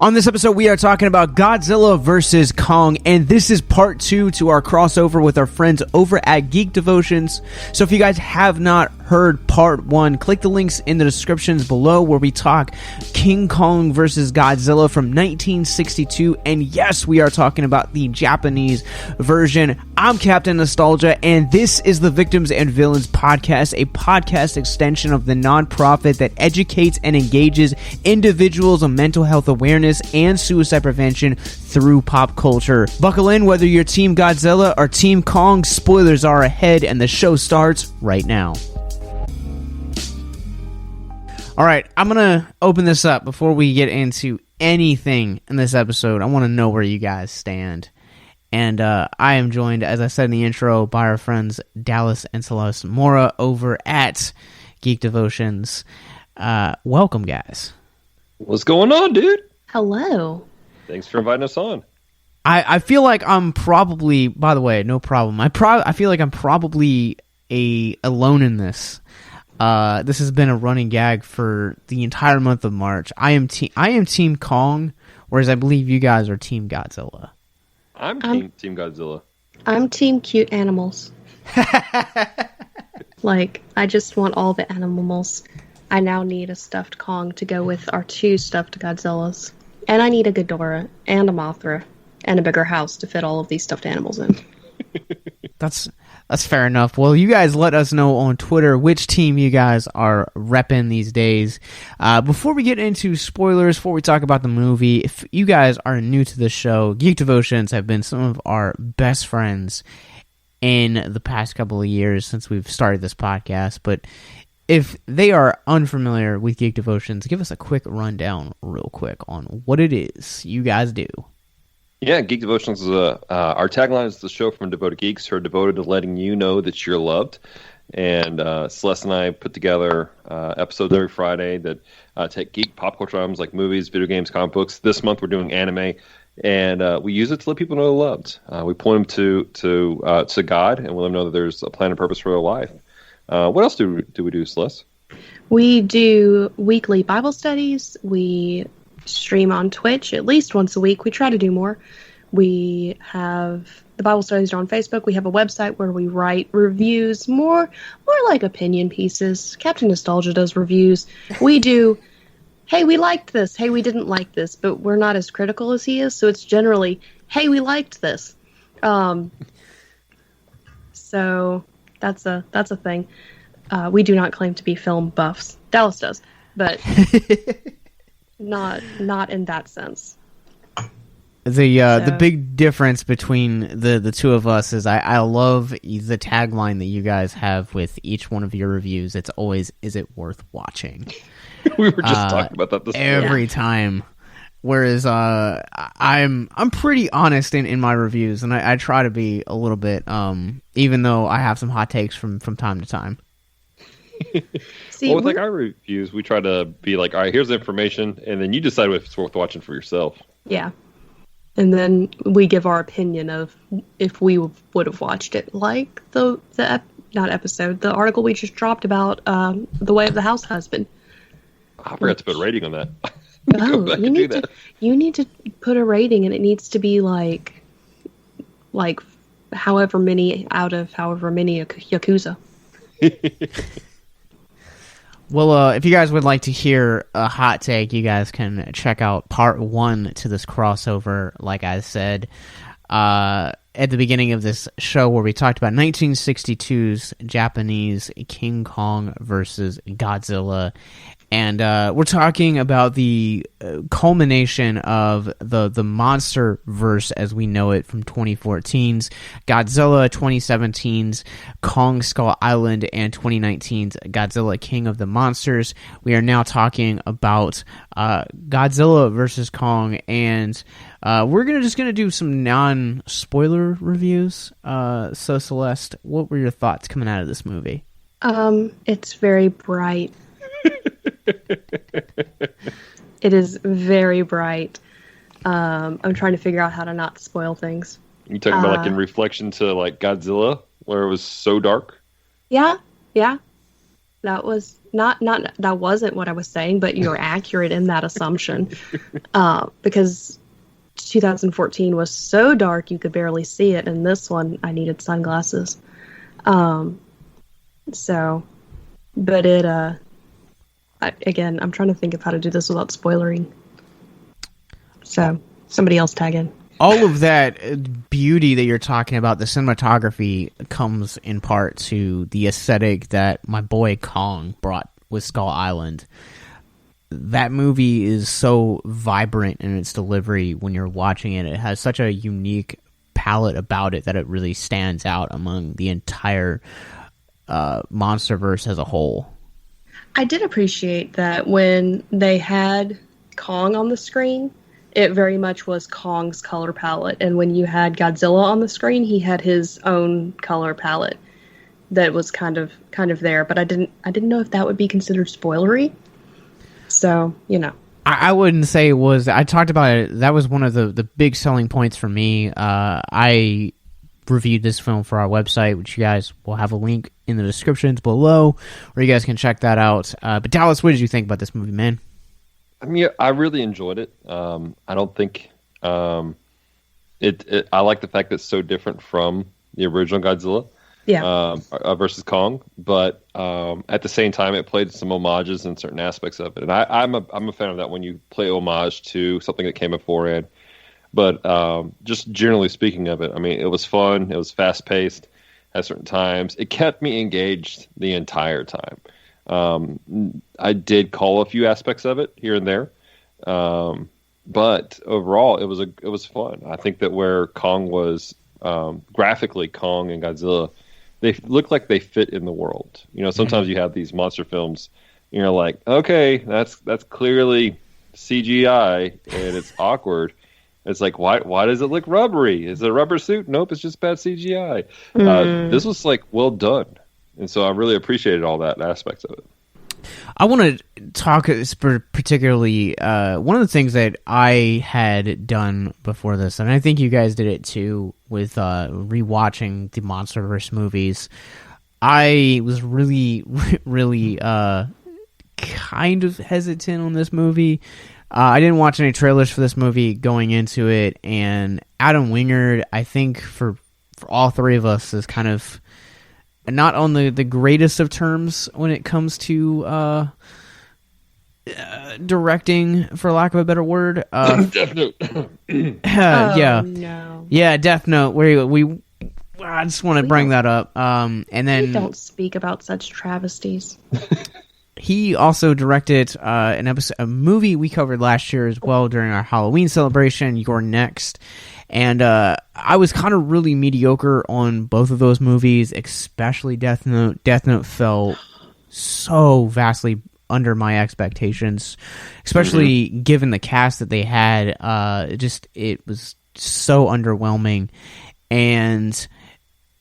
On this episode, we are talking about Godzilla vs. Kong, and this is part 2 to our crossover with our friends over at Geek Devotions. So if you guys have not heard part 1, click the links in the descriptions below where we talk King Kong vs. Godzilla from 1962, and yes, we are talking about the Japanese version. I'm Captain Nostalgia, and this is the Victims and Villains podcast, a podcast extension of the nonprofit that educates and engages individuals on mental health awareness and suicide prevention through pop culture. Buckle in whether you're Team Godzilla or Team Kong. Spoilers are ahead, and the show starts right now. Alright, I'm gonna open this up before we get into anything in this episode. I want to know where you guys stand. And I am joined, as I said in the intro, by our friends Dallas and Celeste Mora over at Geek Devotions. Welcome, guys. What's going on, dude? Hello. Thanks for inviting us on. I feel like I'm probably, by the way, no problem. I feel like I'm probably alone in this. This has been a running gag for the entire month of March. I am Team Kong, whereas I believe you guys are Team Godzilla. I'm Team Godzilla. I'm Team Cute Animals. Like, I just want all the animals. I now need a stuffed Kong to go with our 2 stuffed Godzillas. And I need a Ghidorah and a Mothra and a bigger house to fit all of these stuffed animals in. That's fair enough. Well, you guys let us know on Twitter which team you guys are repping these days. Before we get into spoilers, before we talk about the movie, if you guys are new to the show, Geek Devotions have been some of our best friends in the past couple of years since we've started this podcast. But if they are unfamiliar with Geek Devotions, give us a quick rundown real quick on what it is you guys do. Yeah, Geek Devotions is our tagline is the show from devoted geeks who are devoted to letting you know that you're loved. And Celeste and I put together episodes every Friday that take geek pop culture items like movies, video games, comic books. This month we're doing anime, and we use it to let people know they're loved. We point them to God and let them know that there's a plan and purpose for their life. What else do we do, Celeste? We do weekly Bible studies. We stream on Twitch at least once a week. We try to do more. We have the Bible studies are on Facebook. We have a website where we write reviews, more like opinion pieces. Captain Nostalgia does reviews. We do, hey, we liked this. Hey, we didn't like this, but we're not as critical as he is. So it's generally, hey, we liked this. So that's a thing. We do not claim to be film buffs. Dallas does, but not in that sense. The big difference between the two of us is I love the tagline that you guys have with each one of your reviews. It's always, is it worth watching? We were just talking about that this every time. Whereas I'm pretty honest in my reviews, and I try to be a little bit, even though I have some hot takes from time to time. Well, with like our reviews, we try to be like, all right, here's the information, and then you decide if it's worth watching for yourself. Yeah. And then we give our opinion of if we would have watched it, like the article we just dropped about The Way of the House Husband. I forgot to put a rating on that. Oh, you need to put a rating, and it needs to be like however many out of however many Yakuza. Well, if you guys would like to hear a hot take, you guys can check out part 1 to this crossover, like I said, at the beginning of this show where we talked about 1962's Japanese King Kong versus Godzilla. And we're talking about the culmination of the monster verse as we know it from 2014's Godzilla, 2017's Kong Skull Island, and 2019's Godzilla King of the Monsters. We are now talking about Godzilla versus Kong, and we're just gonna do some non-spoiler reviews. So Celeste, what were your thoughts coming out of this movie? It's very bright. It is very bright. I'm trying to figure out how to not spoil things. You talking about like in reflection to like Godzilla, where it was so dark? Yeah. That was not that wasn't what I was saying, but you're accurate in that assumption. Because 2014 was so dark you could barely see it, and this one I needed sunglasses. But it again, I'm trying to think of how to do this without spoilering. So somebody else tag in. All of that beauty that you're talking about, the cinematography, comes in part to the aesthetic that my boy Kong brought with Skull Island. That movie is so vibrant in its delivery when you're watching it. It has such a unique palette about it that it really stands out among the entire MonsterVerse as a whole. I did appreciate that when they had Kong on the screen, it very much was Kong's color palette, and when you had Godzilla on the screen, he had his own color palette that was kind of there. But I didn't know if that would be considered spoilery. So, you know, I wouldn't say it was. I talked about it. That was one of the big selling points for me. I reviewed this film for our website, which you guys will have a link in the descriptions below, where you guys can check that out. But Dallas, what did you think about this movie, man? I mean, I really enjoyed it. I don't think it. I like the fact that it's so different from the original Godzilla, versus Kong. But at the same time, it played some homages in certain aspects of it, and I'm a fan of that when you play homage to something that came beforehand. But just generally speaking of it, I mean, it was fun. It was fast paced at certain times. It kept me engaged the entire time. I did call a few aspects of it here and there, but overall it was fun. I think that where Kong was graphically, Kong and Godzilla, they look like they fit in the world. You know, sometimes you have these monster films, and you're like, okay, that's clearly CGI and it's awkward. It's like, why does it look rubbery? Is it a rubber suit? Nope, it's just bad CGI. This was like well done. And so I really appreciated all that aspects of it. I want to talk particularly one of the things that I had done before this, and I think you guys did it too, with rewatching the MonsterVerse movies. I was really, really kind of hesitant on this movie. I didn't watch any trailers for this movie going into it, and Adam Wingard, I think for all three of us, is kind of not on the greatest of terms when it comes to directing, for lack of a better word. Death Note. Yeah, Death Note. We I just want to bring that up. And then we don't speak about such travesties. He also directed a movie we covered last year as well during our Halloween celebration, You're Next. And I was kind of really mediocre on both of those movies, especially Death Note. Death Note fell so vastly under my expectations, especially given the cast that they had. It was so underwhelming. And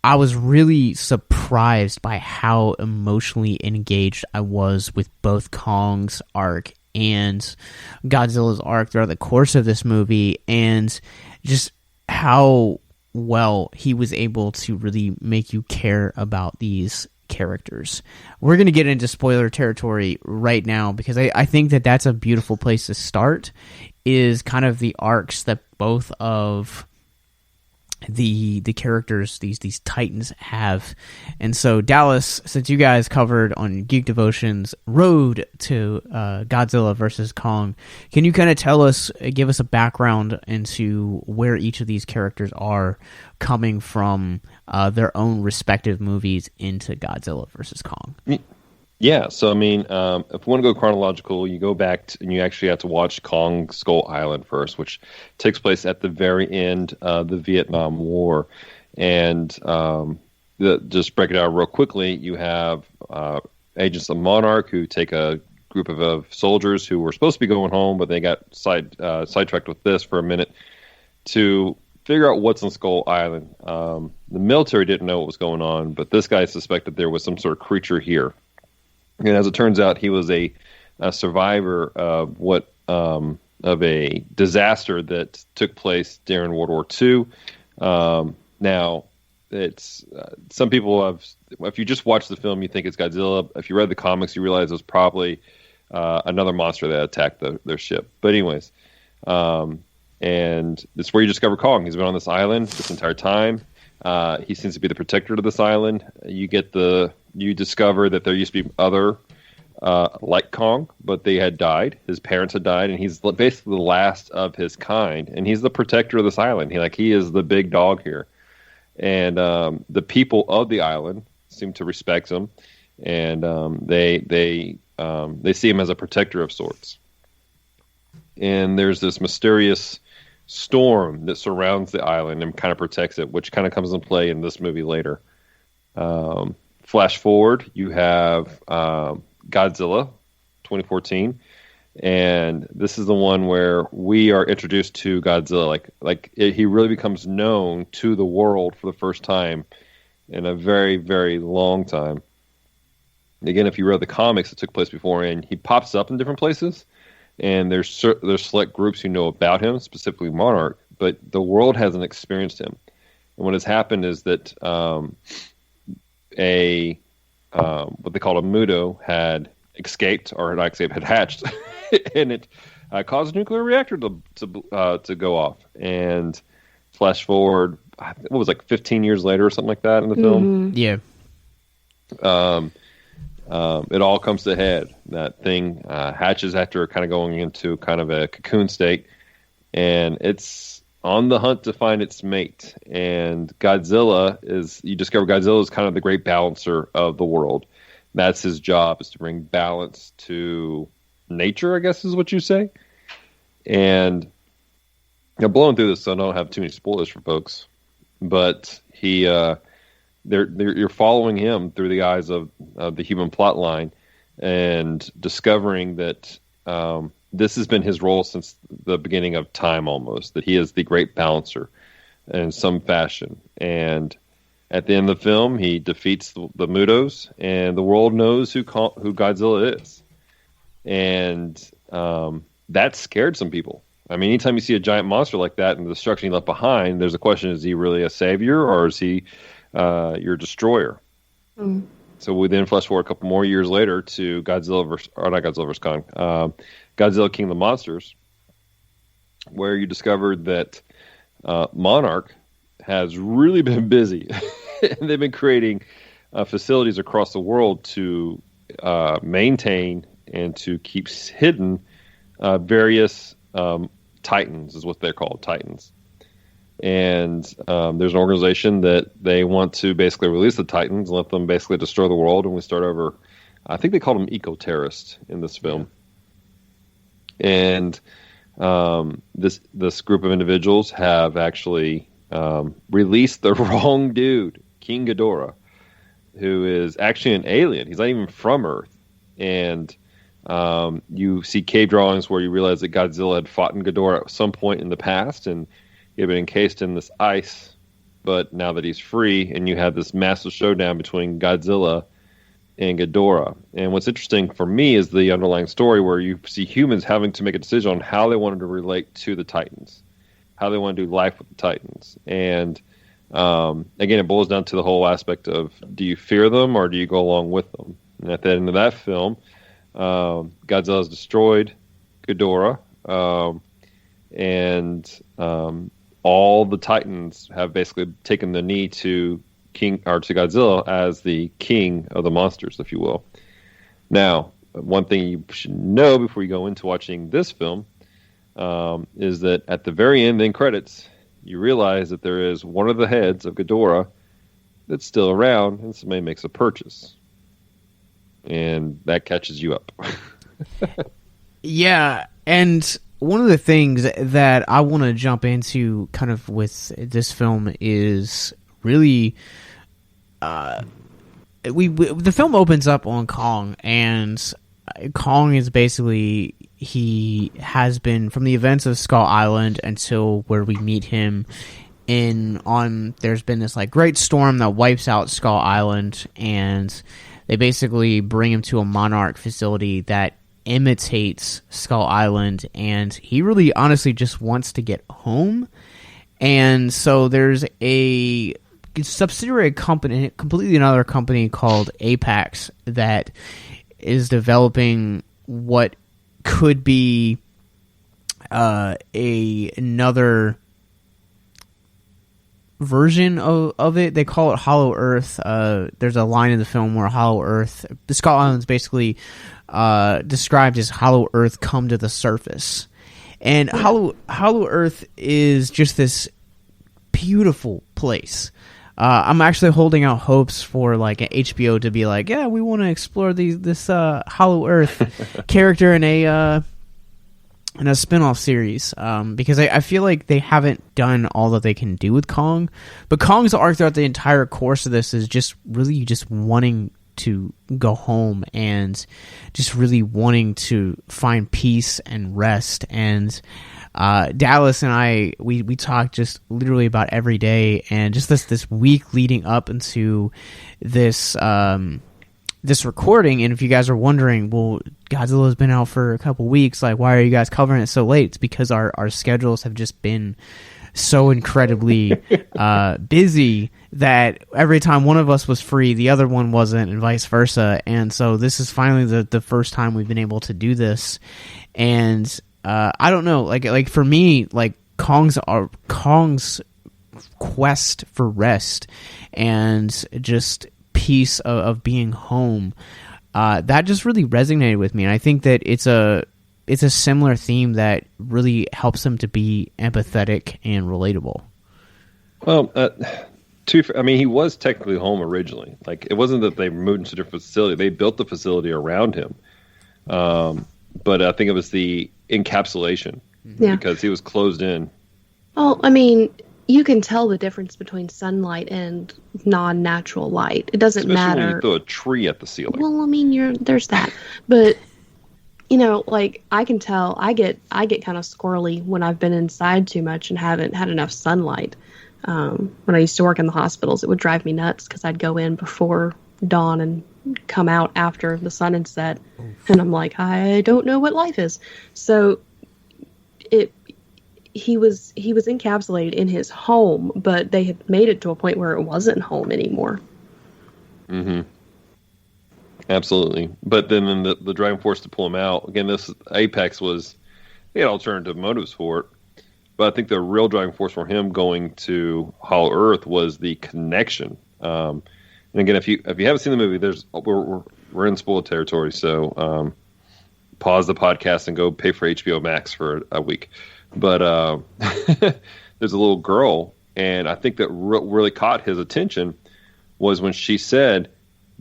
I was really surprised by how emotionally engaged I was with both Kong's arc and Godzilla's arc throughout the course of this movie, and just how well he was able to really make you care about these characters. We're going to get into spoiler territory right now, because I think that that's a beautiful place to start, is kind of the arcs that both of the characters, these titans, have. And so, Dallas, since you guys covered on Geek Devotions Road to Godzilla vs. Kong, can you kind of give us a background into where each of these characters are coming from their own respective movies into Godzilla vs. Kong? Yeah, so I mean, if we want to go chronological, you go back and you actually have to watch Kong Skull Island first, which takes place at the very end of the Vietnam War. And just break it out real quickly, you have agents of Monarch who take a group of soldiers who were supposed to be going home, but they got sidetracked with this for a minute to figure out what's on Skull Island. The military didn't know what was going on, but this guy suspected there was some sort of creature here. And as it turns out, he was a survivor of a disaster that took place during World War II. Now, it's some people have. If you just watch the film, you think it's Godzilla. If you read the comics, you realize it was probably another monster that attacked their ship. But anyways, and it's where you discover Kong. He's been on this island this entire time. He seems to be the protector of this island. You discover that there used to be other like Kong, but they had died. His parents had died, and he's basically the last of his kind. And he's the protector of this island. He is the big dog here. And the people of the island seem to respect him, and they see him as a protector of sorts. And there's this mysterious storm that surrounds the island and kind of protects it, which kind of comes into play in this movie later. Flash forward, you have Godzilla 2014, and this is the one where we are introduced to Godzilla. He really becomes known to the world for the first time in a very, very long time. Again, if you read the comics, it took place beforehand. He pops up in different places, and there's select groups who know about him, specifically Monarch, but the world hasn't experienced him. And what has happened is that what they called a Mudo had escaped, or not escaped, had hatched, and it caused a nuclear reactor to go off. And flash forward, what was 15 years later or something like that in the film? Yeah. It all comes to head. That thing hatches after kind of going into kind of a cocoon state, and it's on the hunt to find its mate. And you discover Godzilla is kind of the great balancer of the world. That's his job, is to bring balance to nature, I guess is what you say. And blowing through this, so I don't have too many spoilers for folks, but you're following him through the eyes of the human plot line and discovering that this has been his role since the beginning of time almost, that he is the great balancer in some fashion. And at the end of the film, he defeats the Mudos, and the world knows who Godzilla is. And that scared some people. I mean, anytime you see a giant monster like that and the destruction he left behind, there's a question, is he really a savior, or is he your destroyer? So we then flash forward a couple more years later to Godzilla vs Kong, Godzilla King of the Monsters, where you discovered that Monarch has really been busy. And they've been creating facilities across the world to maintain and to keep hidden various Titans, is what they're called, Titans. And there's an organization that they want to basically release the Titans and let them basically destroy the world, and we start over. I think they called them eco-terrorists in this film. And this group of individuals have actually released the wrong dude, King Ghidorah, who is actually an alien. He's not even from Earth. And you see cave drawings where you realize that Godzilla had fought in Ghidorah at some point in the past, and he had been encased in this ice. But now that he's free, and you have this massive showdown between Godzilla and Ghidorah. And what's interesting for me is the underlying story where you see humans having to make a decision on how they wanted to relate to the Titans, how they want to do life with the Titans. And again, it boils down to the whole aspect of, do you fear them or do you go along with them? And at the end of that film, Godzilla has destroyed Ghidorah, and all the Titans have basically taken the knee to Godzilla as the king of the monsters, if you will. Now, one thing you should know before you go into watching this film is that at the very end, in credits, you realize that there is one of the heads of Ghidorah that's still around, and somebody makes a purchase. And that catches you up. Yeah, and one of the things that I want to jump into kind of with this film is really the film opens up on Kong, and Kong is basically, he has been from the events of Skull Island until where we meet him there's been this great storm that wipes out Skull Island, and they basically bring him to a Monarch facility that imitates Skull Island, and he really honestly just wants to get home. And so there's a subsidiary company, completely another company called Apex, that is developing what could be another version of it. They call it Hollow Earth. There's a line in the film where Hollow Earth, the Skull Island's basically described as Hollow Earth come to the surface. And Hollow Earth is just this beautiful place. I'm actually holding out hopes for like an HBO to be like, yeah, we want to explore this Hollow Earth character in a spin-off series, because I feel like they haven't done all that they can do with Kong. But Kong's arc throughout the entire course of this is just really just wanting to go home and just really wanting to find peace and rest. And Dallas and I, we talk just literally about every day, and just this week leading up into this this recording. And if you guys are wondering, well, Godzilla's been out for a couple weeks, like, why are you guys covering it so late? It's because our schedules have just been so incredibly busy that every time one of us was free, the other one wasn't, and vice versa. And so this is finally the first time we've been able to do this. And I don't know, like for me, like Kong's quest for rest and just peace of being home, that just really resonated with me. And I think that it's a similar theme that really helps them to be empathetic and relatable. Well, he was technically home originally. Like, it wasn't that they moved into a different facility. They built the facility around him. But I think it was the encapsulation, because he was closed in. Well, I mean, you can tell the difference between sunlight and non-natural light. It doesn't matter. When you throw a tree at the ceiling. Well, I mean, there's that. But, you know, like, I can tell, I get kind of squirrely when I've been inside too much and haven't had enough sunlight. When I used to work in the hospitals, it would drive me nuts because I'd go in before dawn and come out after the sun had set. And I'm like, I don't know what life is. So he was encapsulated in his home, but they had made it to a point where it wasn't home anymore. Mm-hmm. Absolutely. But then the driving force to pull him out, again, this Apex was, they had alternative motives for it. But I think the real driving force for him going to Hollow Earth was the connection. And again, if you haven't seen the movie, we're in spoiler territory, so pause the podcast and go pay for HBO Max for a week. But there's a little girl, and I think that really caught his attention was when she said,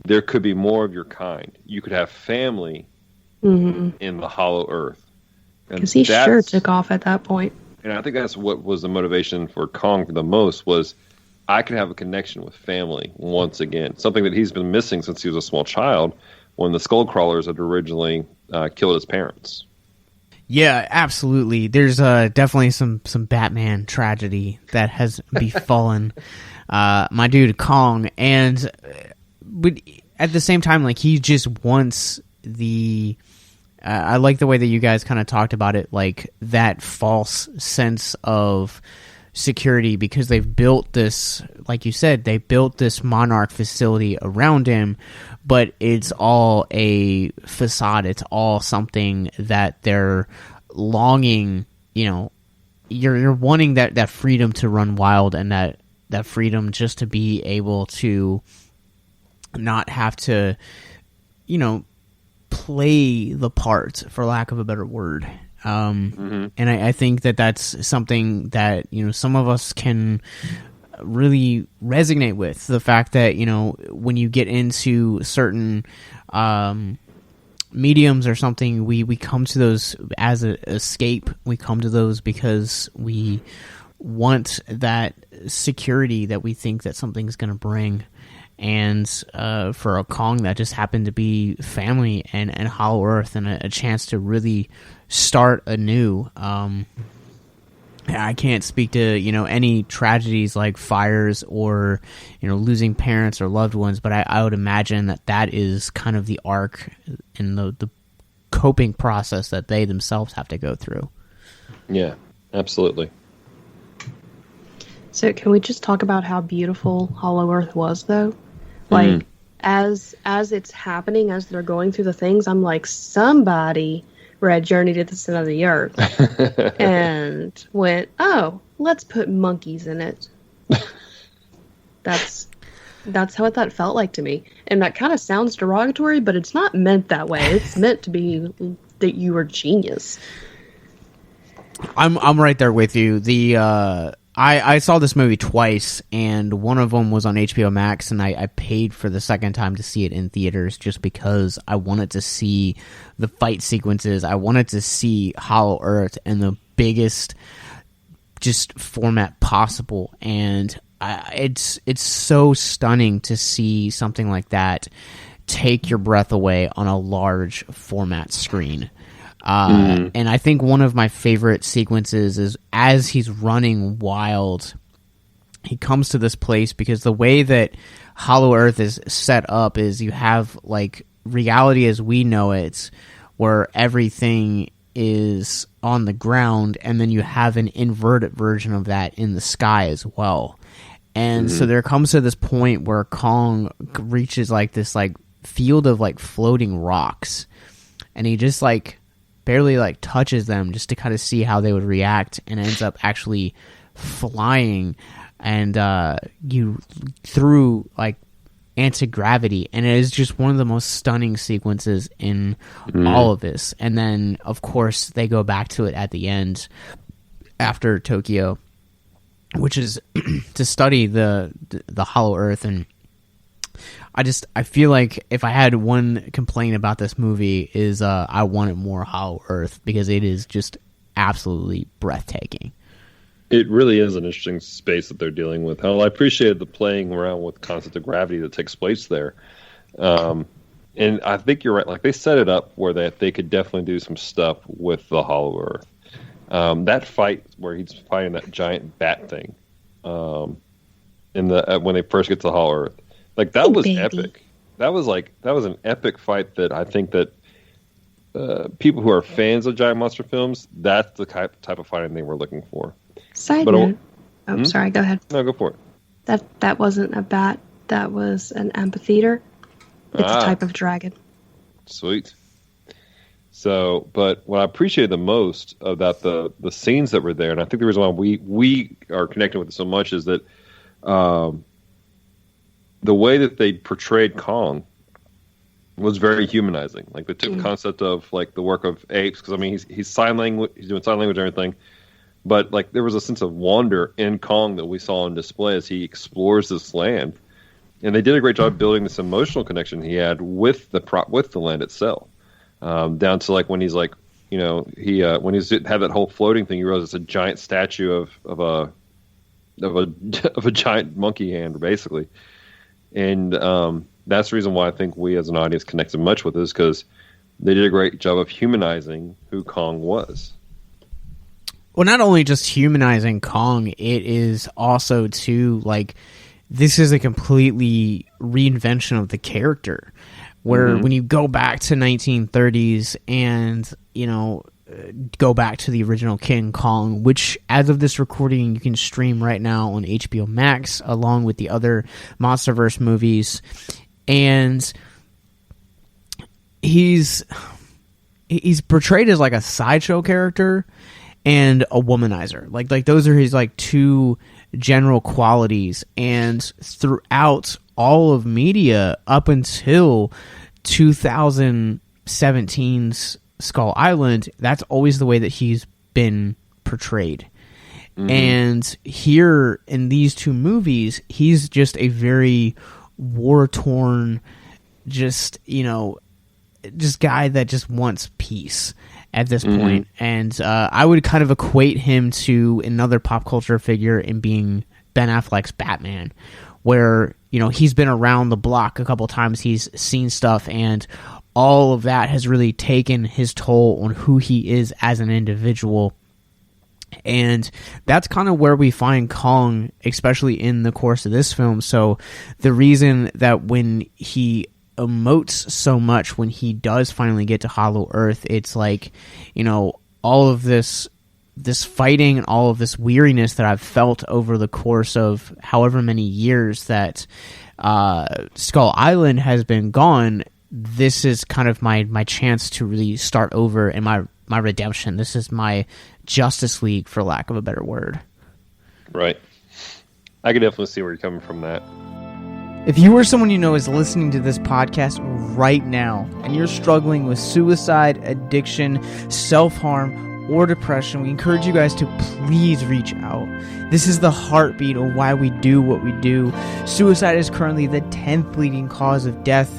there could be more of your kind. You could have family in the Hollow Earth. Because he sure took off at that point. And I think that's what was the motivation for Kong the most, was I can have a connection with family once again. Something that he's been missing since he was a small child, when the Skullcrawlers had originally killed his parents. Yeah, absolutely. There's definitely some Batman tragedy that has befallen my dude Kong, but at the same time, like, he just wants the. I like the way that you guys kind of talked about it, like that false sense of security, because they've built this, like you said, they built this Monarch facility around him, but it's all a facade. It's all something that they're longing, you know, you're wanting that freedom to run wild, and that freedom just to be able to not have to, you know, play the part, for lack of a better word. And I think that that's something that, you know, some of us can really resonate with. The fact that, you know, when you get into certain mediums or something, we come to those as an escape. We come to those because we want that security that we think that something's going to bring. And for a Kong, that just happened to be family and Hollow Earth, and a chance to really start anew. I can't speak to, you know, any tragedies like fires or, you know, losing parents or loved ones, but I would imagine that is kind of the arc and the coping process that they themselves have to go through. Yeah, absolutely. So can we just talk about how beautiful Hollow Earth was, though? Like, as it's happening, as they're going through the things, I'm like, somebody read Journey to the Center of the Earth and went, oh, let's put monkeys in it. That's how that felt like to me. And that kind of sounds derogatory, but it's not meant that way. It's meant to be that you are genius. I'm right there with you. I saw this movie twice, and one of them was on HBO Max, and I paid for the second time to see it in theaters just because I wanted to see the fight sequences. I wanted to see Hollow Earth in the biggest just format possible, and it's so stunning to see something like that take your breath away on a large format screen. And I think one of my favorite sequences is as he's running wild, he comes to this place, because the way that Hollow Earth is set up is you have like reality as we know it, where everything is on the ground, and then you have an inverted version of that in the sky as well. And so there comes to this point where Kong reaches like this like field of like floating rocks, and he just like barely like touches them just to kind of see how they would react, and ends up actually flying and you through like anti-gravity, and it is just one of the most stunning sequences in all of this. And then of course they go back to it at the end after Tokyo, which is to study the Hollow Earth. And I feel like if I had one complaint about this movie is I wanted more Hollow Earth, because it is just absolutely breathtaking. It really is an interesting space that they're dealing with. I appreciated the playing around with concept of gravity that takes place there. And I think you're right. Like, they set it up where they could definitely do some stuff with the Hollow Earth. That fight where he's fighting that giant bat thing in the when they first get to Hollow Earth. Like, that was epic. That was an epic fight that I think that people who are fans of giant monster films, that's the type of fighting they were looking for. Side note. Sorry, go ahead. No, go for it. That wasn't a bat. That was an amphitheater. It's a type of dragon. Sweet. So, but what I appreciated the most about the scenes that were there, and I think the reason why we are connected with it so much, is that the way that they portrayed Kong was very humanizing. Like, they took the concept of like the work of apes, because I mean he's sign language, he's doing sign language and everything, but like there was a sense of wonder in Kong that we saw on display as he explores this land, and they did a great job building this emotional connection he had with the land itself, down to like when he's like, you know, he when he's had that whole floating thing, you realize it's a giant statue of a giant monkey hand, basically. And that's the reason why I think we as an audience connected much with this, because they did a great job of humanizing who Kong was. Well, not only just humanizing Kong, it is also too, like, this is a completely reinvention of the character, where when you go back to 1930s and, you know, go back to the original King Kong, which as of this recording you can stream right now on HBO Max along with the other MonsterVerse movies, and he's portrayed as like a sideshow character and a womanizer. Like those are his like two general qualities, and throughout all of media up until 2017's Skull Island, that's always the way that he's been portrayed. And here in these two movies, he's just a very war-torn, just, you know, just guy that just wants peace at this point. And I would kind of equate him to another pop culture figure in being Ben Affleck's Batman, where, you know, he's been around the block a couple times, he's seen stuff, and all of that has really taken his toll on who he is as an individual. And that's kind of where we find Kong, especially in the course of this film. So the reason that when he emotes so much when he does finally get to Hollow Earth, it's like, you know, all of this this fighting and all of this weariness that I've felt over the course of however many years that Skull Island has been gone, this is kind of my chance to really start over and my redemption. This is my Justice League, for lack of a better word. Right. I can definitely see where you're coming from that. If you or someone you know is listening to this podcast right now and you're struggling with suicide, addiction, self-harm, or depression, we encourage you guys to please reach out. This is the heartbeat of why we do what we do. Suicide is currently the 10th leading cause of death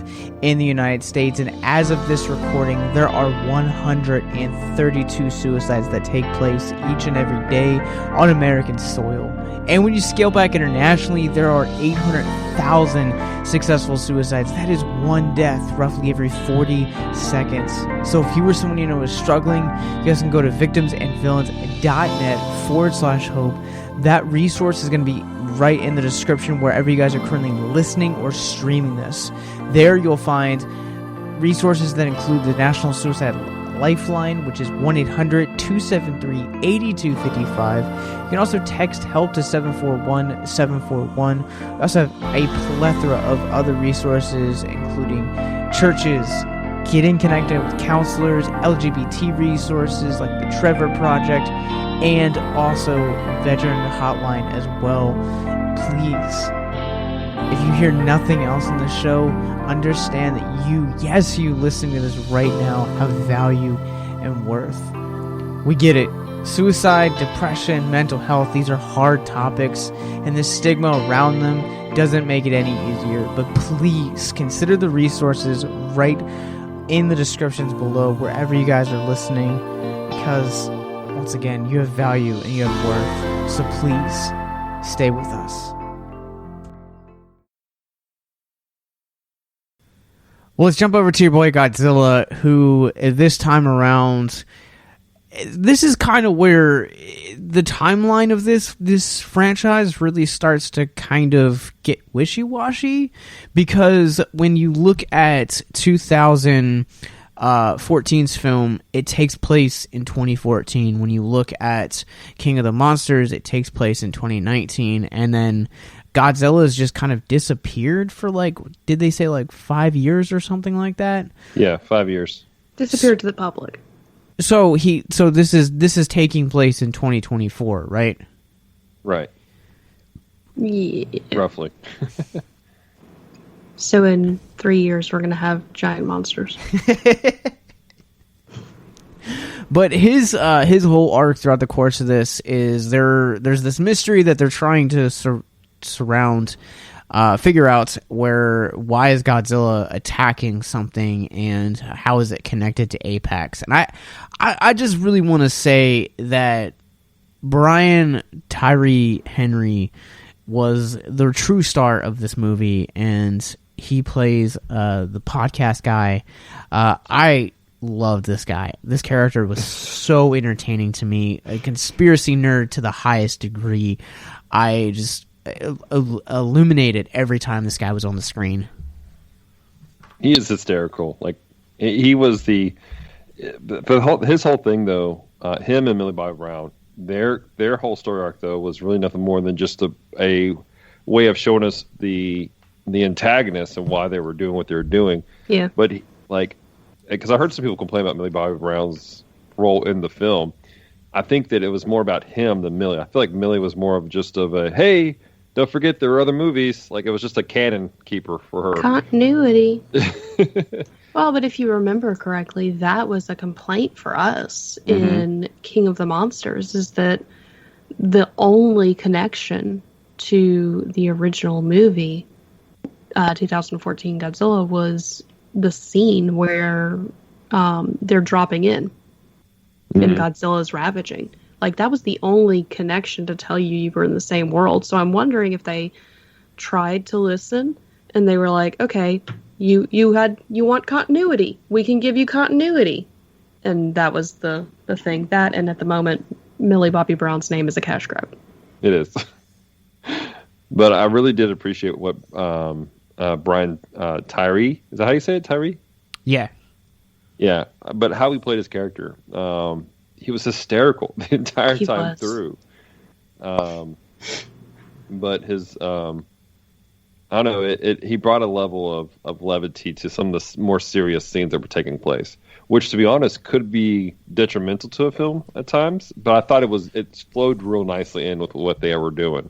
in the United States, and as of this recording, there are 132 suicides that take place each and every day on American soil. And when you scale back internationally, there are 800,000 successful suicides. That is one death roughly every 40 seconds. So if you or someone you know is struggling, you guys can go to victimsandvillains.net/hope. That resource is going to be right in the description wherever you guys are currently listening or streaming this. There you'll find resources that include the National Suicide Lifeline, which is 1-800-273-8255. You can also text HELP to 741-741. We also have a plethora of other resources, including churches, getting connected with counselors, LGBT resources like the Trevor Project, and also veteran hotline as well. Please, if you hear nothing else in the show, understand that you listening to this right now, have value and worth. We get it. Suicide, depression, mental health, these are hard topics, and the stigma around them doesn't make it any easier. But please consider the resources right in the descriptions below, wherever you guys are listening, because once again, you have value and you have worth. So please stay with us. Well, let's jump over to your boy Godzilla, who this time around, this is kind of where the timeline of this franchise really starts to kind of get wishy-washy, because when you look at 2014's film, it takes place in 2014. When you look at King of the Monsters, it takes place in 2019, and then Godzilla has just kind of disappeared for did they say 5 years or something like that? Yeah, 5 years. Disappeared to the public. So this is taking place in 2024, right? Right. Yeah. Roughly. So in 3 years, we're going to have giant monsters. But his whole arc throughout the course of this is there's this mystery that they're trying to figure out why is Godzilla attacking something and how is it connected to Apex. And I just really want to say that Brian Tyree Henry was the true star of this movie, and he plays the podcast guy. I loved this guy. This character was so entertaining to me. A conspiracy nerd to the highest degree. I just illuminated every time this guy was on the screen. He is hysterical. He was his whole thing though. Him and Millie Bobby Brown, their whole story arc though was really nothing more than just a way of showing us the antagonists and why they were doing what they were doing. Yeah. But because I heard some people complain about Millie Bobby Brown's role in the film. I think that it was more about him than Millie. I feel like Millie was more of just a hey, don't forget there are other movies. It was just a canon keeper for her. Continuity. Well, but if you remember correctly, that was a complaint for us in King of the Monsters, is that the only connection to the original movie, 2014 Godzilla, was the scene where they're dropping in and Godzilla's ravaging. That was the only connection to tell you were in the same world. So I'm wondering if they tried to listen and they were like, okay, you want continuity. We can give you continuity. And that was the thing. That, and at the moment, Millie Bobby Brown's name is a cash grab. It is. But I really did appreciate what Brian Tyree, is that how you say it, Tyree? Yeah. Yeah, but how he played his character. he was hysterical the entire He time was. through. But his I don't know, he brought a level of levity to some of the more serious scenes that were taking place, which, to be honest, could be detrimental to a film at times. But I thought it flowed real nicely in with what they were doing.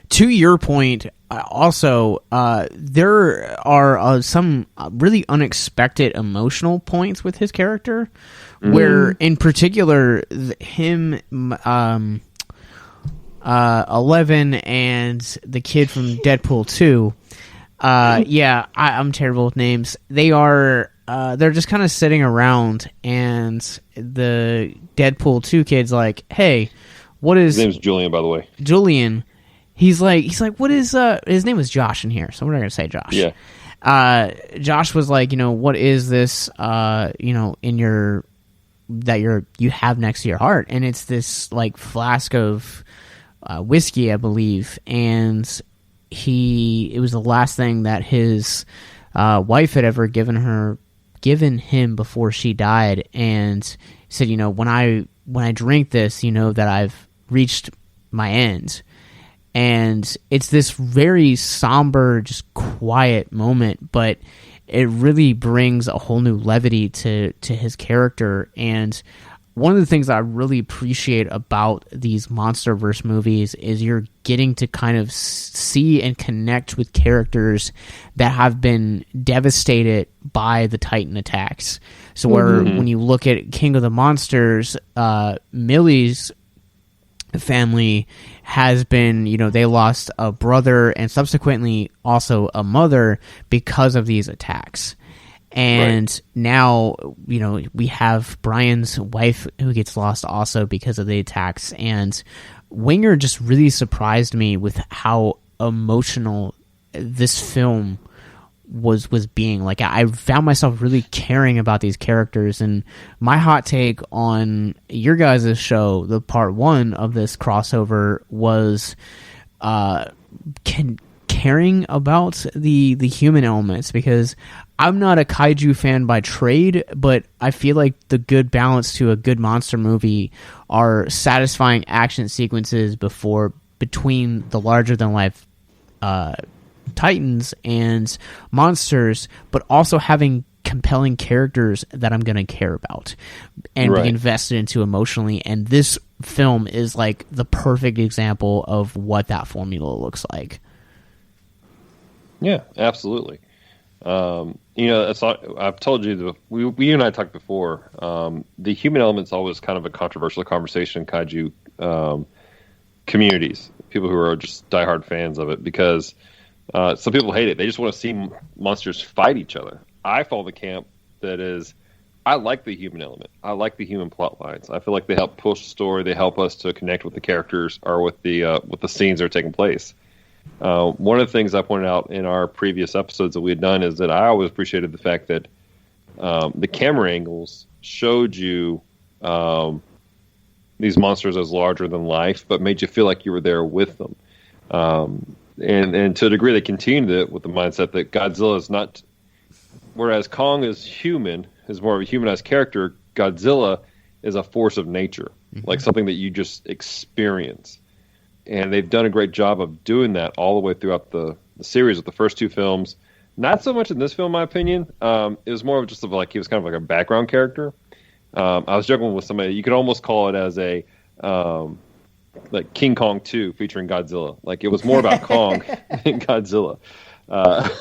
To your point, also, there are some really unexpected emotional points with his character, where, in particular, him, 11, and the kid from Deadpool 2. I'm terrible with names. They're just kind of sitting around, and the Deadpool 2 kid's like, "Hey, what is?" His name's Julian, by the way. Julian. He's like, what is? His name was Josh in here, so we're not gonna say Josh. Yeah. Josh was like, what is this? In your you have next to your heart, and it's this like flask of whiskey, I believe, and it was the last thing that his wife had ever given him before she died, and he said, when I drink this, that I've reached my end. And it's this very somber, just quiet moment, but it really brings a whole new levity to his character. And one of the things that I really appreciate about these MonsterVerse movies is you're getting to kind of see and connect with characters that have been devastated by the Titan attacks. So where when you look at King of the Monsters, Millie's family has been, they lost a brother and subsequently also a mother because of these attacks. And now, we have Brian's wife who gets lost also because of the attacks. And Winger just really surprised me with how emotional this film was being. Like, I found myself really caring about these characters. And my hot take on your guys' show, the part 1 of this crossover, was caring about the human elements, because I'm not a kaiju fan by trade, but I feel like the good balance to a good monster movie are satisfying action sequences between the larger than life titans and monsters, but also having compelling characters that I'm going to care about and be invested into emotionally. And this film is like the perfect example of what that formula looks like. Yeah, absolutely. I've told you, you and I talked before, the human element's always kind of a controversial conversation in kaiju communities, people who are just diehard fans of it, because some people hate it. They just want to see monsters fight each other. I fall in the camp that is, I like the human element. I like the human plot lines. I feel like they help push the story. They help us to connect with the characters or with the scenes that are taking place. One of the things I pointed out in our previous episodes that we had done is that I always appreciated the fact that the camera angles showed you these monsters as larger than life, but made you feel like you were there with them. And to a degree, they continued it with the mindset that Godzilla is not, whereas Kong is human, is more of a humanized character, Godzilla is a force of nature, like something that you just experience. And they've done a great job of doing that all the way throughout the series with the first 2 films. Not so much in this film, in my opinion. It was more of just like he was kind of like a background character. I was joking with somebody. You could almost call it as a like King Kong 2 featuring Godzilla. Like, it was more about Kong than Godzilla. But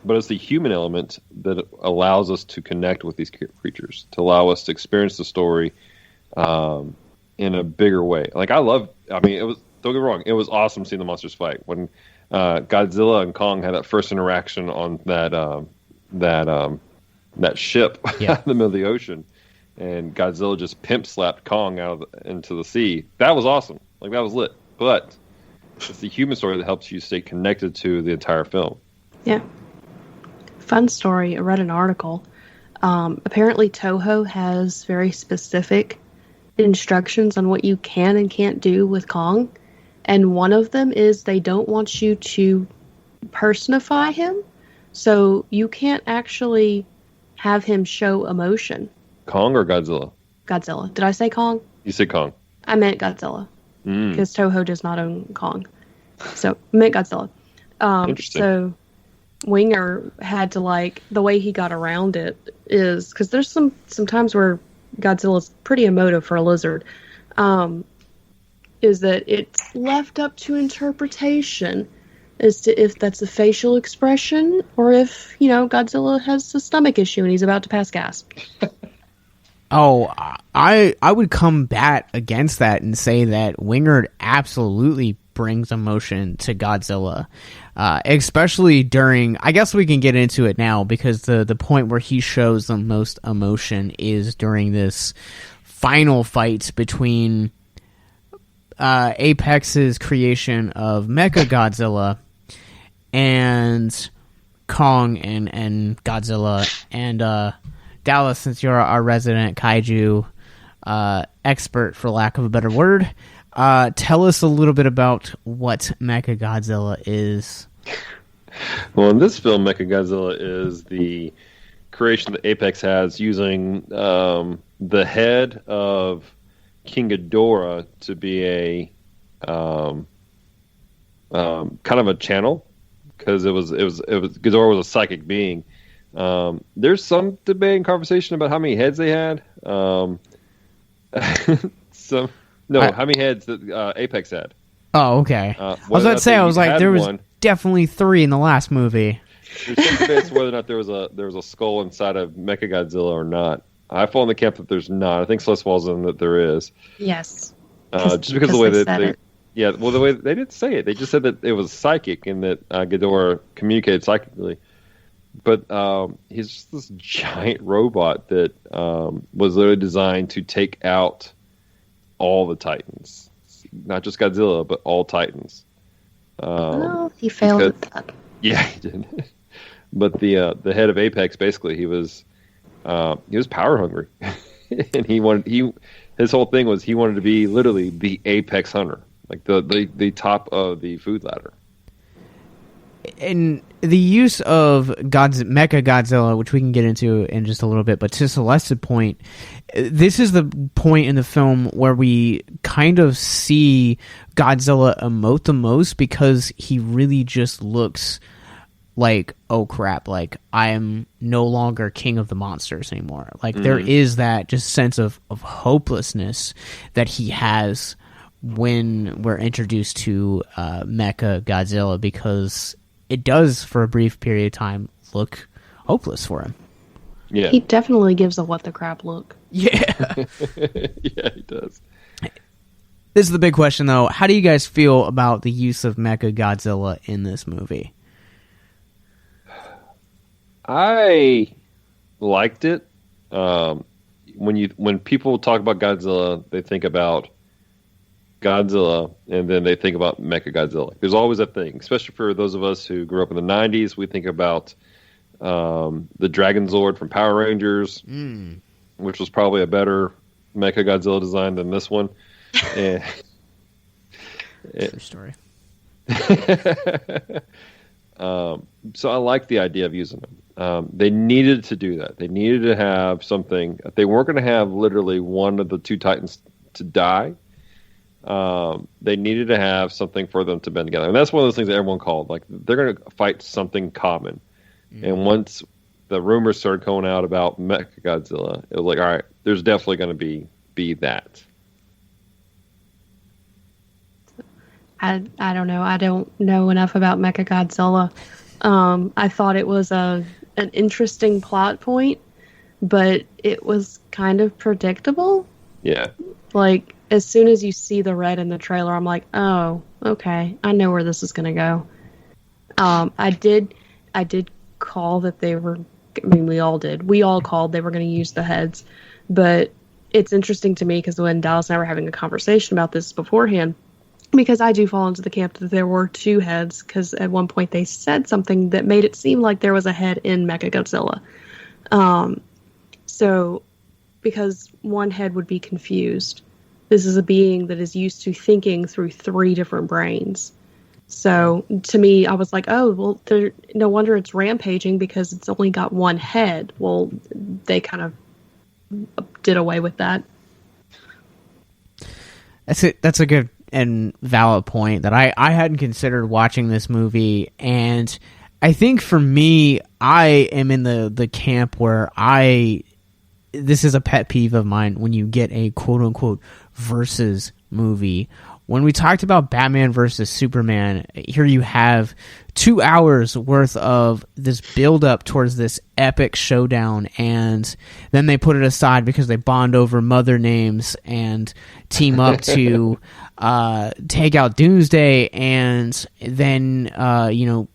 it's the human element that allows us to connect with these creatures, to allow us to experience the story in a bigger way. Like, it was, don't get me wrong, it was awesome seeing the monsters fight. When Godzilla and Kong had that first interaction on that ship in the middle of the ocean, and Godzilla just pimp slapped Kong into the sea. That was awesome. Like, that was lit. But it's the human story that helps you stay connected to the entire film. Yeah. Fun story. I read an article. Apparently Toho has very specific instructions on what you can and can't do with Kong. And one of them is they don't want you to personify him. So you can't actually have him show emotion. Kong or Godzilla? Godzilla. Did I say Kong? You said Kong. I meant Godzilla. Because Toho does not own Kong. So, I meant Godzilla. Interesting. So, Winger had to, like, the way he got around it is, because there's some times where Godzilla's pretty emotive for a lizard, is that it's left up to interpretation as to if that's a facial expression or if, Godzilla has a stomach issue and he's about to pass gas. Oh, I would combat against that and say that Wingard absolutely brings emotion to Godzilla, especially during. I guess we can get into it now because the point where he shows the most emotion is during this final fight between Apex's creation of mecha-godzilla and Kong and Godzilla and Dallas, since you're our resident kaiju expert, for lack of a better word, tell us a little bit about what mecha-godzilla is. Well, in this film, mecha-godzilla is the creation that Apex has using the head of King Ghidorah to be a kind of a channel, because Ghidorah was a psychic being. There's some debate and conversation about how many heads they had. How many heads that Apex had. Oh, okay. I was about to say, there was definitely 3 in the last movie. There's some debates whether or not there was a skull inside of mecha-Godzilla or not. I fall in the camp that there's not. I think Celeste falls in that there is. Yes. Just because of the way the way they didn't say it. They just said that it was psychic and that Ghidorah communicated psychically. But he's just this giant robot that was literally designed to take out all the Titans. Not just Godzilla, but all Titans. He failed at that. Yeah, he did. But the head of Apex, basically, he was power hungry. And his whole thing was he wanted to be literally the apex hunter, like the top of the food ladder. And the use of mecha-Godzilla, which we can get into in just a little bit, but to Celeste's point, this is the point in the film where we kind of see Godzilla emote the most, because he really just looks like, oh crap, like I am no longer king of the monsters anymore. Like there is that just sense of hopelessness that he has when we're introduced to mecha-Godzilla, because it does, for a brief period of time, look hopeless for him. Yeah, he definitely gives a what the crap look. Yeah. Yeah, he does. This is the big question, though. How do you guys feel about the use of mecha-Godzilla in this movie? I liked it. When people talk about Godzilla, they think about Godzilla, and then they think about mecha-Godzilla. There's always a thing, especially for those of us who grew up in the 90s. We think about the Dragon Zord from Power Rangers, which was probably a better mecha-Godzilla design than this one. And, true story. So I like the idea of using them. They needed to do that. They needed to have something. They weren't going to have literally one of the two Titans to die. They needed to have something for them to bend together. And that's one of those things that everyone called. Like, they're going to fight something common. And once the rumors started going out about mecha-Godzilla, it was like, all right, there's definitely going to be that. I don't know. I don't know enough about mecha-Godzilla. I thought it was an interesting plot point, but it was kind of predictable. Yeah. Like, as soon as you see the red in the trailer, I'm like, oh, okay, I know where this is going to go. I did call that they were, I mean, we all did. We all called they were going to use the heads. But it's interesting to me because when Dallas and I were having a conversation about this beforehand, because I do fall into the camp that there were 2 heads, because at one point they said something that made it seem like there was a head in mecha-Godzilla. So, because one head would be confused. This is a being that is used to thinking through 3 different brains. So, to me, I was like, oh, well, no wonder it's rampaging because it's only got one head. Well, they kind of did away with that. That's a good and valid point that I hadn't considered watching this movie, and I think for me, I am in the camp where this is a pet peeve of mine when you get a quote unquote versus movie. When we talked about Batman versus Superman, here you have 2 hours worth of this build up towards this epic showdown, and then they put it aside because they bond over mother names and team up to take out Doomsday, and then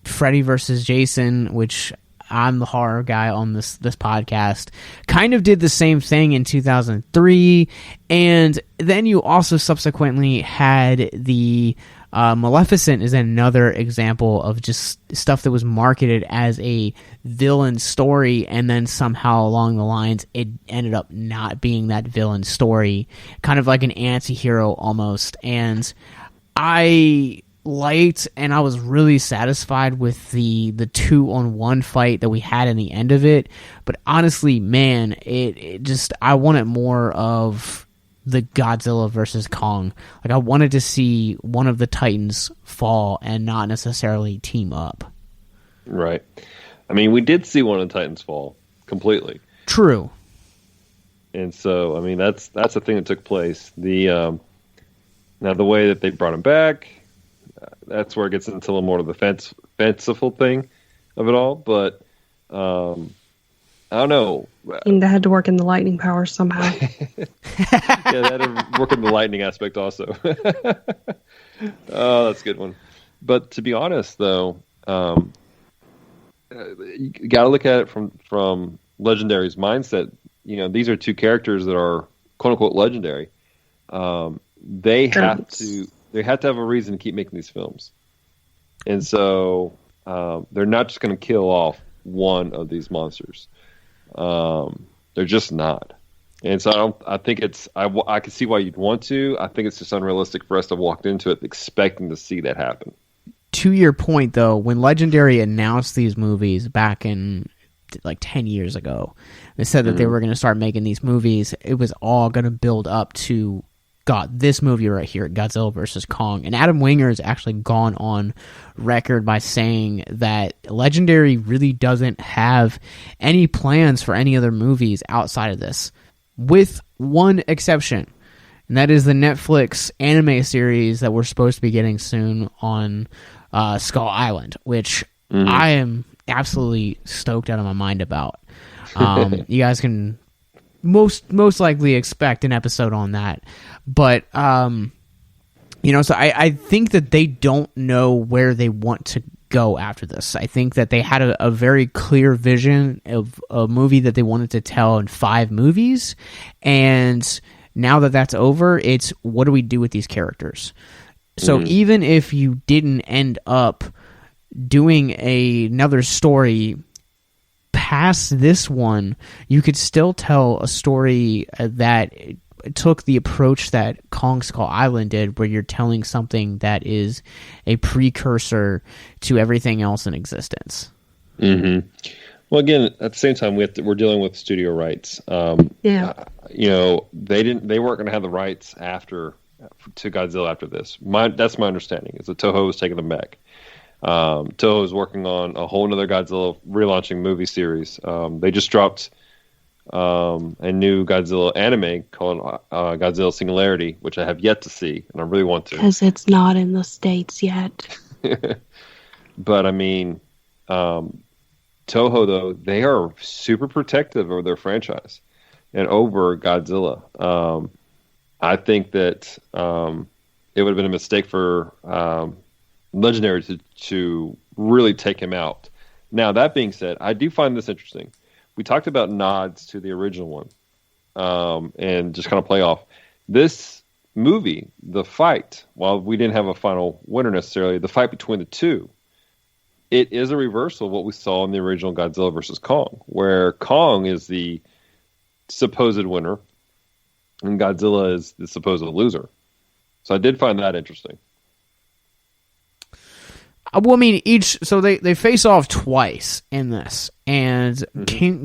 Freddy versus Jason, which I'm the horror guy on this podcast, kind of did the same thing in 2003, and then you also subsequently had the Maleficent is another example of just stuff that was marketed as a villain story, and then somehow along the lines it ended up not being that villain story, kind of like an anti-hero almost. And I liked, and I was really satisfied with the 2-on-1 fight that we had in the end of it, but honestly, man, it just, I wanted more of the Godzilla versus Kong. Like, I wanted to see one of the Titans fall and not necessarily team up. Right. I mean, we did see one of the Titans fall completely. True. And so, I mean, that's the thing that took place. Now the way that they brought him back, that's where it gets into a little more of the fanciful thing of it all. But I don't know. And they had to work in the lightning power somehow. Yeah, they had to work in the lightning aspect also. Oh, that's a good one. But to be honest, though, you got to look at it from Legendary's mindset. You know, these are two characters that are quote unquote legendary. They have to have a reason to keep making these films, and so they're not just going to kill off one of these monsters. They're just not. And so I think it's I can see why you'd want to. I think it's just unrealistic for us to walk into it expecting to see that happen. To your point, though, when Legendary announced these movies back in like 10 years ago, they said that they were going to start making these movies. It was all going to build up to this movie right here, Godzilla vs. Kong. And Adam Winger has actually gone on record by saying that Legendary really doesn't have any plans for any other movies outside of this, with one exception. And that is the Netflix anime series that we're supposed to be getting soon on Skull Island, which I am absolutely stoked out of my mind about. You guys can most likely expect an episode on that. But, so I think that they don't know where they want to go after this. I think that they had a very clear vision of a movie that they wanted to tell in 5 movies, and now that that's over, it's what do we do with these characters? So even if you didn't end up doing another story past this one, you could still tell a story that took the approach that Kong Skull Island did, where you're telling something that is a precursor to everything else in existence. Mm-hmm. Well, again, at the same time, we're dealing with studio rights. Yeah. They weren't going to have the rights to Godzilla after this. That's my understanding, is that Toho was taking them back. Toho is working on a whole other Godzilla relaunching movie series. They just dropped a new Godzilla anime called Godzilla Singularity, which I have yet to see, and I really want to. Because it's not in the States yet. But, I mean, Toho, though, they are super protective of their franchise and over Godzilla. I think that it would have been a mistake for Legendary to really take him out. Now, that being said, I do find this interesting. We talked about nods to the original one and just kind of play off. This movie, the fight, while we didn't have a final winner necessarily, the fight between the two, it is a reversal of what we saw in the original Godzilla vs. Kong, where Kong is the supposed winner and Godzilla is the supposed loser. So I did find that interesting. Well, I mean, so they face off twice in this, and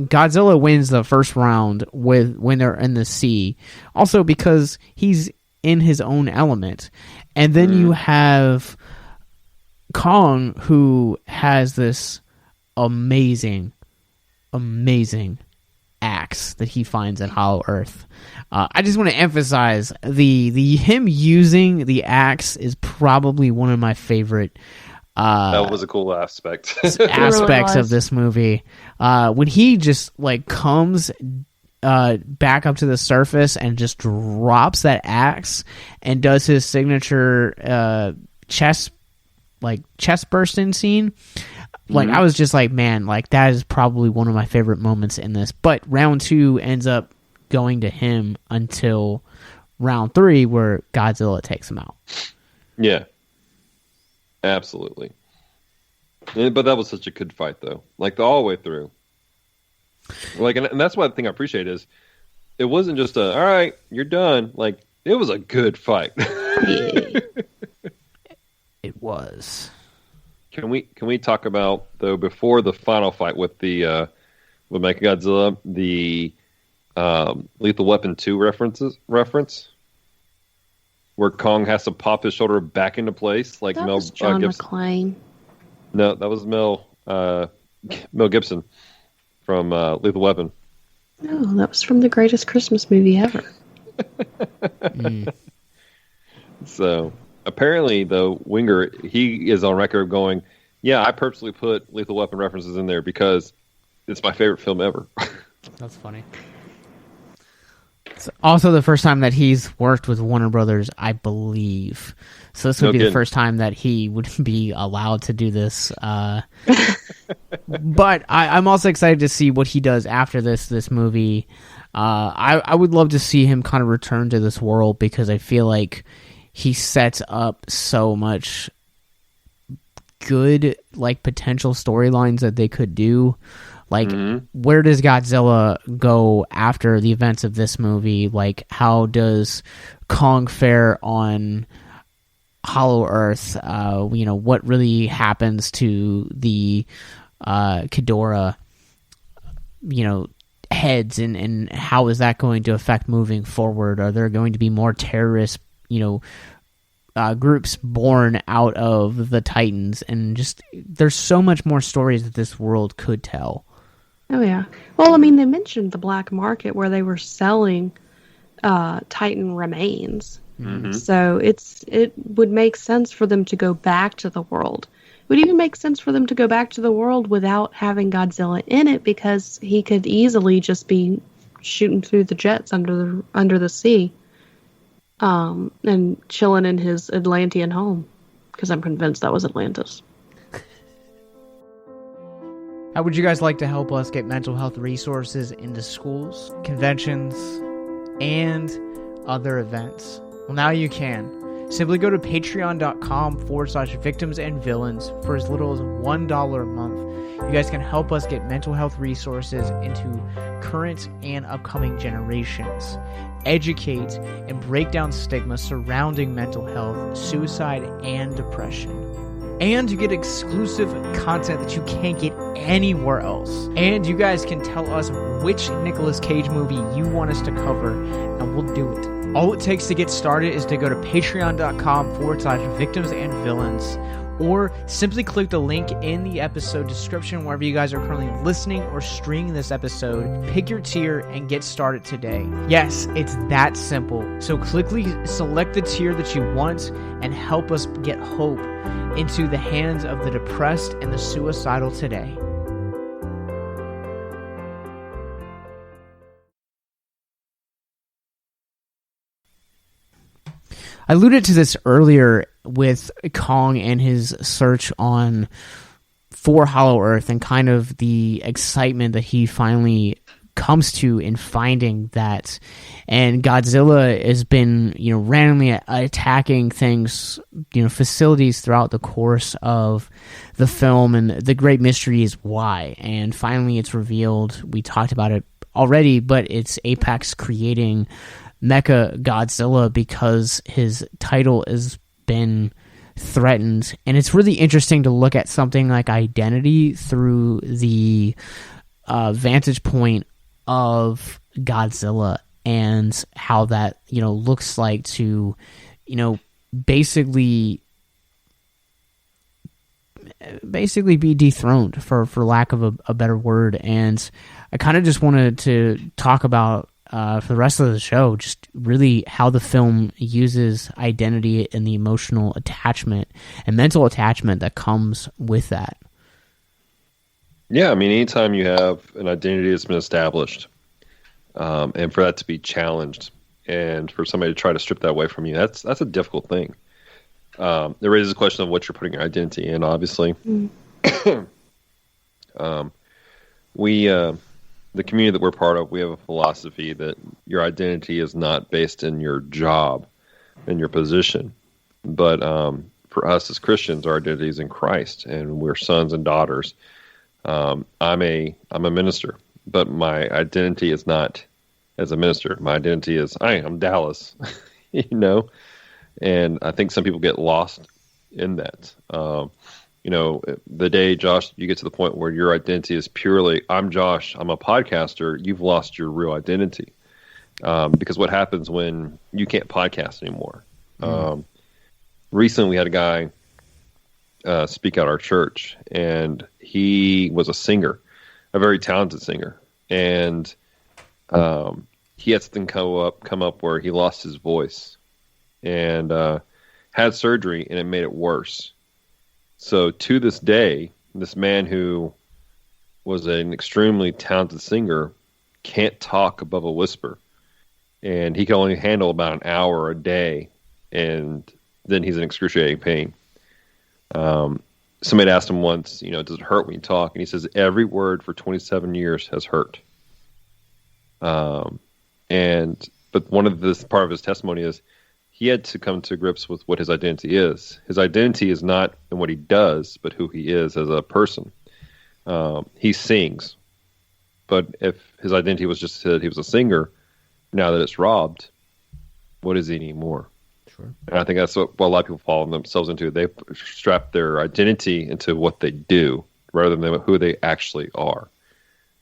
Godzilla wins the first round when they're in the sea. Also because he's in his own element. And then you have Kong, who has this amazing axe that he finds in Hollow Earth. I just want to emphasize the him using the axe is probably one of my favorite that was a cool aspect aspects of this movie. When he just like comes back up to the surface and just drops that axe and does his signature chest bursting scene. Like, I was just like, man, like, that is probably one of my favorite moments in this. But round 2 ends up going to him until round 3, where Godzilla takes him out. Yeah. Absolutely. But that was such a good fight, though. Like, all the way through. Like, and that's one thing I appreciate is, it wasn't just all right, you're done. Like, it was a good fight. It was. Can we talk about, though, before the final fight with the with mecha-godzilla, the Lethal Weapon 2 reference? Where Kong has to pop his shoulder back into place, like that Mel was John Gibson. McClane. No, that was Mel Gibson from Lethal Weapon. No, that was from the greatest Christmas movie ever. So apparently, though, Winger, he is on record going, yeah, I purposely put Lethal Weapon references in there because it's my favorite film ever. That's funny. It's also the first time that he's worked with Warner Brothers, I believe. So this would be the first time that he would be allowed to do this. But I'm also excited to see what he does after this movie. I would love to see him kind of return to this world because I feel like he sets up so much good, like, potential storylines that they could do. Like, where does Godzilla go after the events of this movie? Like, how does Kong fare on Hollow Earth? What really happens to the Ghidorah, heads, and how is that going to affect moving forward? Are there going to be more terrorist groups born out of the Titans? And just, there's so much more stories that this world could tell. Oh, yeah. Well, I mean, they mentioned the black market where they were selling Titan remains. Mm-hmm. So it would make sense for them to go back to the world. It would even make sense for them to go back to the world without having Godzilla in it, because he could easily just be shooting through the jets under the sea. And chilling in his Atlantean home, because I'm convinced that was Atlantis. How would you guys like to help us get mental health resources into schools, conventions, and other events? Well, now you can. Simply go to patreon.com/victims and villains for as little as $1 a month. You guys can help us get mental health resources into current and upcoming generations, educate and break down stigma surrounding mental health, suicide, and depression. And you get exclusive content that you can't get anywhere else. And you guys can tell us which Nicolas Cage movie you want us to cover, and we'll do it. All it takes to get started is to go to patreon.com/victims and villains, or simply click the link in the episode description wherever you guys are currently listening or streaming this episode. Pick your tier and get started today. Yes, it's that simple. So quickly select the tier that you want and help us get hope into the hands of the depressed and the suicidal today. I alluded to this earlier with Kong and his search for Hollow Earth and kind of the excitement that he finally comes to in finding that. And Godzilla has been, randomly attacking things, facilities throughout the course of the film, and the great mystery is why. And finally it's revealed, we talked about it already, but it's Apex creating mecha-godzilla because his title has been threatened. And it's really interesting to look at something like identity through the vantage point of Godzilla and how that, looks like to, basically be dethroned, for lack of a better word. And I kind of just wanted to talk about, for the rest of the show, just really how the film uses identity and the emotional attachment and mental attachment that comes with that. Yeah, I mean, anytime you have an identity that's been established, and for that to be challenged, and for somebody to try to strip that away from you, that's a difficult thing. It raises the question of what you're putting your identity in, obviously. The community that we're part of, we have a philosophy that your identity is not based in your job and your position, but for us as Christians, our identity is in Christ, and we're sons and daughters. I'm a minister, but my identity is not as a minister. My identity is I'm Dallas, and I think some people get lost in that. The day, Josh, you get to the point where your identity is purely, I'm Josh, I'm a podcaster, you've lost your real identity. Because what happens when you can't podcast anymore? Recently, we had a guy speak at our church, and he was a singer, a very talented singer, and he had something come up where he lost his voice, and had surgery, and it made it worse. So to this day, this man who was an extremely talented singer can't talk above a whisper, and he can only handle about an hour a day, and then he's in excruciating pain. Somebody asked him once, does it hurt when you talk? And he says, every word for 27 years has hurt. But one of this part of his testimony is he had to come to grips with what his identity is. His identity is not in what he does, but who he is as a person. He sings, but if his identity was just that he was a singer, now that it's robbed, what is he anymore? Sure. And I think that's what a lot of people fall themselves into. They strap their identity into what they do rather than who they actually are.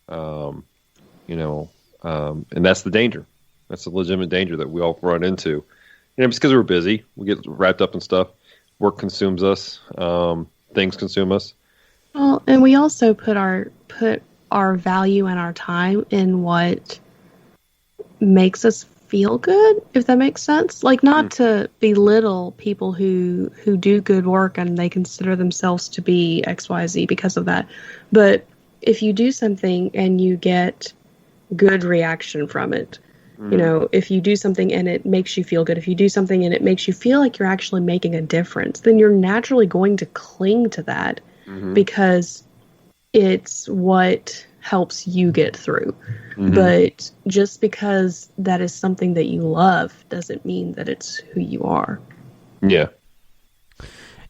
And that's the danger. That's a legitimate danger that we all run into. Just because we're busy, we get wrapped up in stuff. Work consumes us. Things consume us. Well, and we also put our value and our time in what makes us feel good, if that makes sense. Like, not to belittle people who do good work and they consider themselves to be XYZ because of that. But if you do something and you get good reaction from it, if you do something and it makes you feel good, if you do something and it makes you feel like you're actually making a difference, then you're naturally going to cling to that because it's what helps you get through. But just because that is something that you love doesn't mean that it's who you are. Yeah.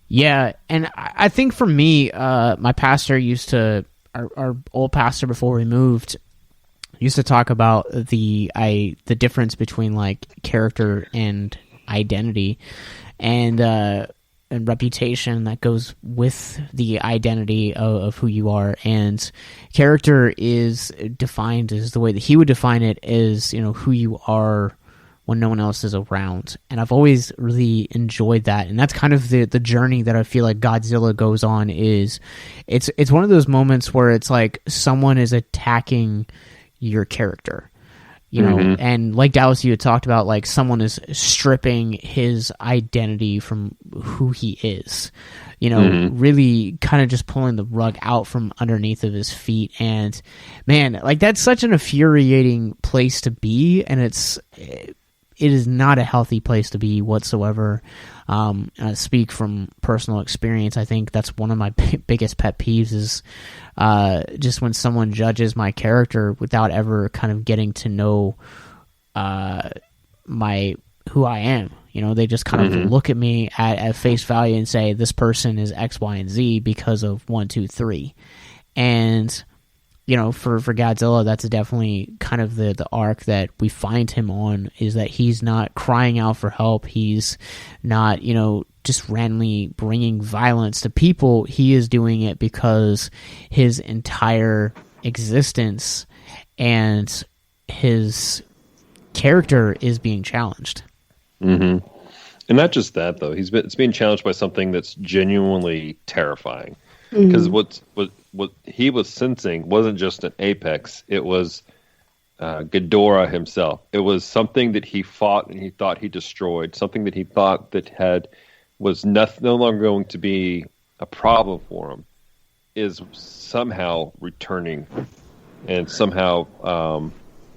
Yeah, and I think for me, my pastor used to, our old pastor before we moved, used to talk about the difference between like character and identity, and reputation that goes with the identity of who you are. And character is defined as the way that he would define it is, who you are when no one else is around. And I've always really enjoyed that. And that's kind of the journey that I feel like Godzilla goes on. Is it's one of those moments where it's like someone is attacking your character, and like Dallas, you had talked about, like someone is stripping his identity from who he is, really kind of just pulling the rug out from underneath of his feet. And man, like that's such an infuriating place to be, and it is not a healthy place to be whatsoever. I speak from personal experience. I think that's one of my biggest pet peeves is just when someone judges my character without ever kind of getting to know who I am. They just kind of look at me at face value and say, this person is X, Y, and Z because of 1, 2, 3. And for Godzilla, that's definitely kind of the arc that we find him on, is that he's not crying out for help. He's not, just randomly bringing violence to people. He is doing it because his entire existence, and his character is being challenged. Mm-hmm. And not just that, though. It's being challenged by something that's genuinely terrifying. Because what he was sensing wasn't just an apex; it was Ghidorah himself. It was something that he fought and he thought he destroyed. Something that he thought that was no longer going to be a problem for him, is somehow returning and somehow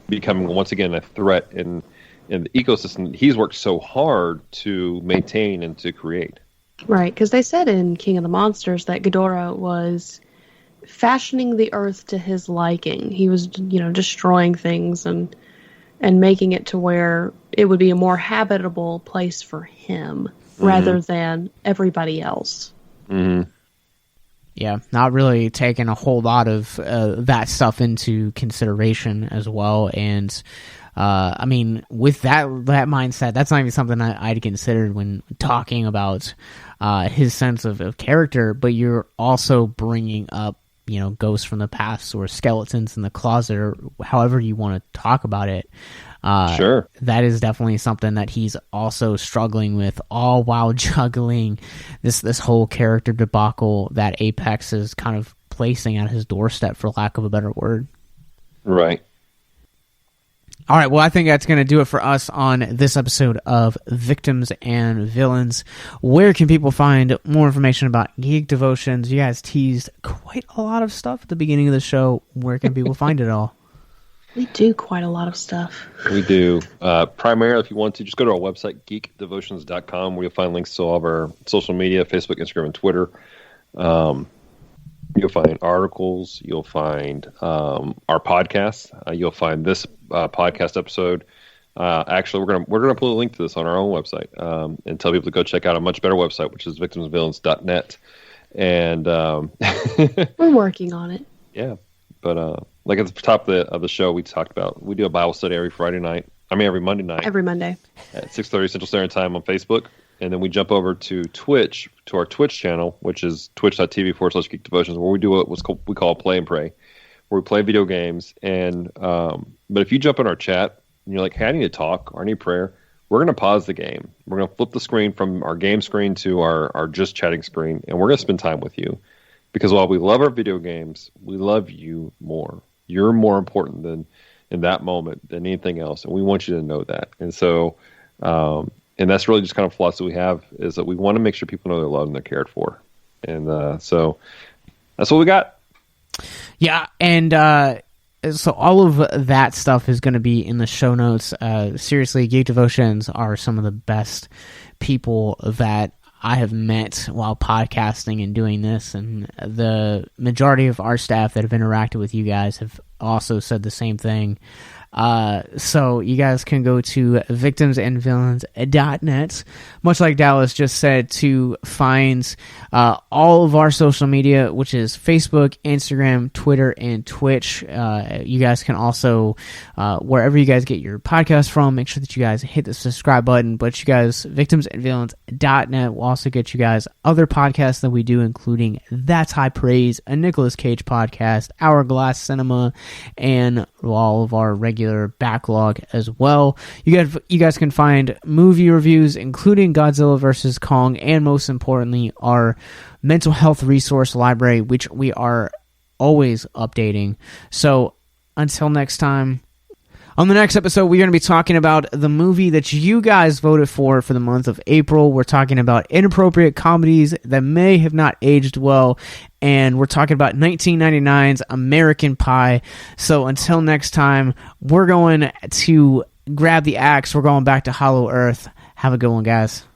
becoming once again a threat in the ecosystem he's worked so hard to maintain and to create. Right, because they said in King of the Monsters that Ghidorah was fashioning the earth to his liking. He was, destroying things and making it to where it would be a more habitable place for him rather than everybody else. Mm-hmm. Yeah, not really taking a whole lot of that stuff into consideration as well. And with that mindset, that's not even something I'd considered when talking about his sense of character. But you're also bringing up, ghosts from the past or skeletons in the closet, or however you want to talk about it. Sure. That is definitely something that he's also struggling with, all while juggling this whole character debacle that Apex is kind of placing at his doorstep, for lack of a better word. Right. All right, well, I think that's going to do it for us on this episode of Victims and Villains. Where can people find more information about Geek Devotions? You guys teased quite a lot of stuff at the beginning of the show. Where can people find it all? We do quite a lot of stuff. We do. Primarily, if you want to, just go to our website, geek-devotions.com, where you'll find links to all of our social media, Facebook, Instagram, and Twitter. You'll find articles. You'll find our podcasts. You'll find this podcast episode. Actually, we're gonna put a link to this on our own website and tell people to go check out a much better website, which is victimsandvillains.net. And we're working on it. Yeah, but like at the top of the show, we talked about we do a Bible study every Monday night. Every Monday at 6:30 Central Standard Time on Facebook. And then we jump over to Twitch, to our Twitch channel, which is twitch.tv/geek-devotions, where we do what we call play and pray, where we play video games. And but if you jump in our chat and you're like, hey, I need to talk or I need prayer, we're going to pause the game. We're going to flip the screen from our game screen to our just chatting screen, and we're going to spend time with you. Because while we love our video games, we love you more. You're more important than in that moment than anything else, and we want you to know that. And so... and that's really just kind of philosophy we have, is that we want to make sure people know they're loved and they're cared for. And so that's what we got. Yeah, and so all of that stuff is going to be in the show notes. Seriously, Geek Devotions are some of the best people that I have met while podcasting and doing this, and the majority of our staff that have interacted with you guys have also said the same thing. So you guys can go to victimsandvillains.net, much like Dallas just said, to find all of our social media, which is Facebook, Instagram, Twitter, and Twitch. You guys can also, wherever you guys get your podcast from, make sure that you guys hit the subscribe button. But you guys, victimsandvillains.net will also get you guys other podcasts that we do, including That's High Praise, a Nicolas Cage podcast, Hourglass Cinema, and all of our regular backlog as well. You guys can find movie reviews, including Godzilla Vs Kong, and most importantly, our mental health resource library, which we are always updating. So until next time, on the next episode, we're going to be talking about the movie that you guys voted for the month of April. We're talking about inappropriate comedies that may have not aged well, and we're talking about 1999's American Pie. So until next time, we're going to grab the axe. We're going back to Hollow Earth. Have a good one, guys.